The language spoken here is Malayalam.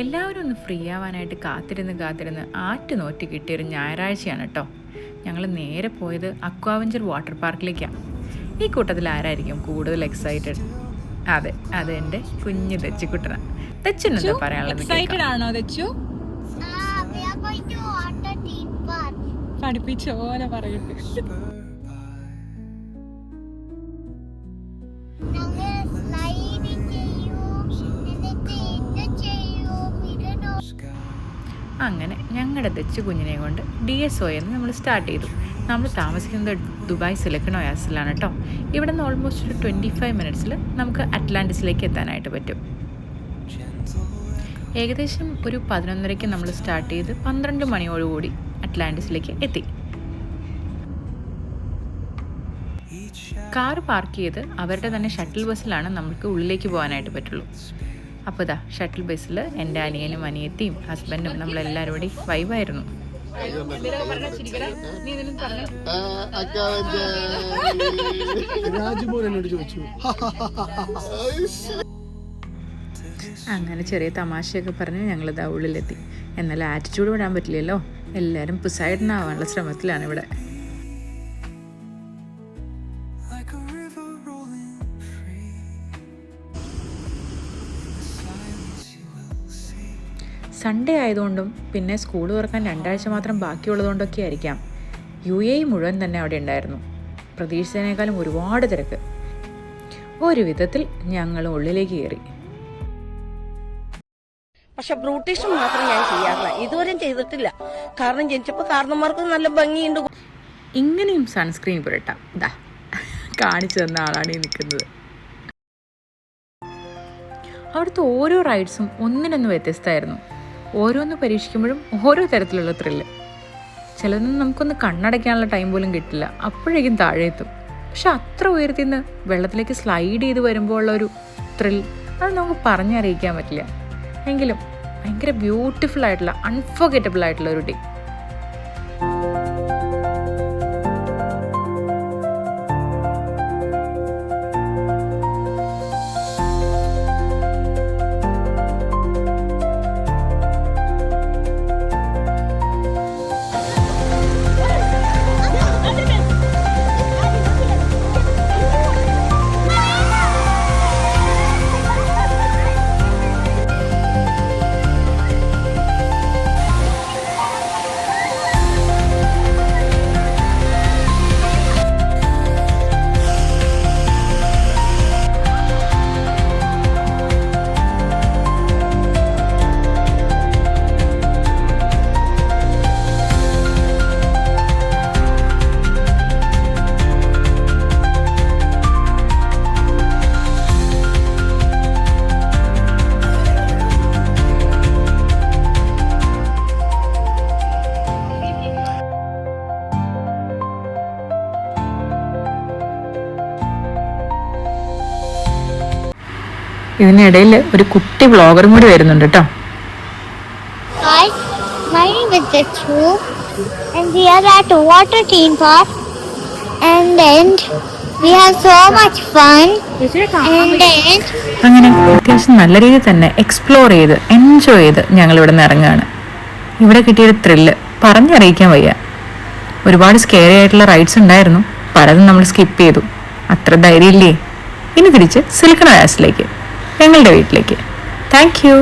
എല്ലാവരും ഒന്ന് ഫ്രീ ആവാനായിട്ട് കാത്തിരുന്ന് ആറ്റുനോറ്റ് കിട്ടിയൊരു ഞായറാഴ്ചയാണ് കേട്ടോ. ഞങ്ങൾ നേരെ പോയത് അക്വാവെഞ്ചർ വാട്ടർ പാർക്കിലേക്കാണ്. ഈ കൂട്ടത്തിൽ ആരായിരിക്കും കൂടുതൽ എക്സൈറ്റഡ്? അതെ, അത് എൻ്റെ കുഞ്ഞ് തെച്ചിക്കുട്ടനാണ്. തെച്ചിനെന്താ പറയാനുള്ളത്? പഠിപ്പിച്ച പോലെ പറയട്ടെ. അങ്ങനെ ഞങ്ങളുടെ തെച്ചു കുഞ്ഞിനെ കൊണ്ട് DSO എന്ന് നമ്മൾ സ്റ്റാർട്ട് ചെയ്തു. നമ്മൾ താമസിക്കുന്നത് ദുബായ് സിലിക്കൺ ഒയാസിലാണ് കേട്ടോ. ഇവിടെ നിന്ന് ഓൾമോസ്റ്റ് ഒരു 25 മിനിറ്റ്സിൽ നമുക്ക് അറ്റ്ലാന്റിസിലേക്ക് എത്താനായിട്ട് പറ്റും. ഏകദേശം ഒരു 11:30 നമ്മൾ സ്റ്റാർട്ട് ചെയ്ത് 12 മണിയോടുകൂടി അറ്റ്ലാന്റിസിലേക്ക് എത്തി. കാർ പാർക്ക് ചെയ്ത് അവരുടെ തന്നെ ഷട്ടിൽ ബസ്സിലാണ് നമുക്ക് ഉള്ളിലേക്ക് പോകാനായിട്ട് പറ്റുള്ളൂ. അപ്പോൾ ഇതാ ഷട്ടിൽ ബസ്സിൽ എൻ്റെ അനിയനും അനിയത്തിയും ഹസ്ബൻഡും നമ്മളെല്ലാവരും കൂടി വൈബായിരുന്നു. അങ്ങനെ ചെറിയ തമാശയൊക്കെ പറഞ്ഞ് ഞങ്ങളിതാ ഉള്ളിലെത്തി. എന്നാൽ ആറ്റിറ്റ്യൂഡ് വിടാൻ പറ്റില്ലല്ലോ, എല്ലാവരും പുസൈഡനാവാനുള്ള ശ്രമത്തിലാണ് ഇവിടെ. സൺഡേ ആയതുകൊണ്ടും പിന്നെ സ്കൂൾ തുറക്കാൻ 2 ആഴ്ച മാത്രം ബാക്കിയുള്ളതുകൊണ്ടൊക്കെ ആയിരിക്കാം UAE മുഴുവൻ തന്നെ അവിടെ ഉണ്ടായിരുന്നു. പ്രതീക്ഷിച്ചതിനേക്കാളും ഒരുപാട് തിരക്ക്. ഒരു വിധത്തിൽ ഞങ്ങൾ ഉള്ളിലേക്ക് കയറി. പക്ഷെ ബ്രൂട്ടീഷ് മാത്രം ഞാൻ ചെയ്യാറില്ല, ഇതുവരെയും ചെയ്തിട്ടില്ല. കാരണം ജനിച്ചപ്പോൾ കാരണന്മാർക്ക് നല്ല ഭംഗിയുണ്ട്. ഇങ്ങനെയും സൺസ്ക്രീൻ പുരട്ടാം. ഇതാ കാണിച്ചു തന്ന ആളാണ് ഈ നിൽക്കുന്നത്. അവിടുത്തെ ഓരോ റൈഡ്സും ഒന്നിനൊന്ന് വ്യത്യസ്തമായിരുന്നു. ഓരോന്ന് പരീക്ഷിക്കുമ്പോഴും ഓരോ തരത്തിലുള്ള ത്രില്ല്. ചിലതൊന്നും നമുക്കൊന്ന് കണ്ണടയ്ക്കാനുള്ള ടൈം പോലും കിട്ടില്ല, അപ്പോഴേക്കും താഴെ എത്തും. പക്ഷെ അത്ര ഉയരത്തിൽ നിന്ന് വെള്ളത്തിലേക്ക് സ്ലൈഡ് ചെയ്ത് വരുമ്പോൾ ഉള്ള ഒരു ത്രിൽ അത് നമുക്ക് പറഞ്ഞറിയിക്കാൻ പറ്റില്ല. എങ്കിലും ഭയങ്കര ബ്യൂട്ടിഫുൾ ആയിട്ടുള്ള അൺഫോർഗറ്റബിൾ ആയിട്ടുള്ള ഒരു ഡേ. ഇതിനിടയിൽ ഒരു കുട്ടി വ്ളോഗറും കൂടി വരുന്നുണ്ട് കേട്ടോ. My name is Dichu and we are at a water theme park and then we have so much fun and then അങ്ങനെ അത്യാവശ്യം നല്ല രീതിയിൽ തന്നെ എക്സ്പ്ലോർ ചെയ്ത് എൻജോയ് ചെയ്ത് ഞങ്ങൾ ഇവിടെ നിന്ന് ഇറങ്ങുകയാണ്. ഇവിടെ കിട്ടിയൊരു ത്രില്ല് പറഞ്ഞറിയിക്കാൻ വയ്യ. ഒരുപാട് സ്കെയറി ആയിട്ടുള്ള റൈഡ്സ് ഉണ്ടായിരുന്നു, പലതും നമ്മൾ സ്കിപ്പ് ചെയ്തു. അത്ര ധൈര്യമില്ലേ? ഇനി തിരിച്ച് സിലിക്കൺ ഒയാസിലേക്ക്, ഞങ്ങളുടെ വീട്ടിലേക്ക്. Thank you.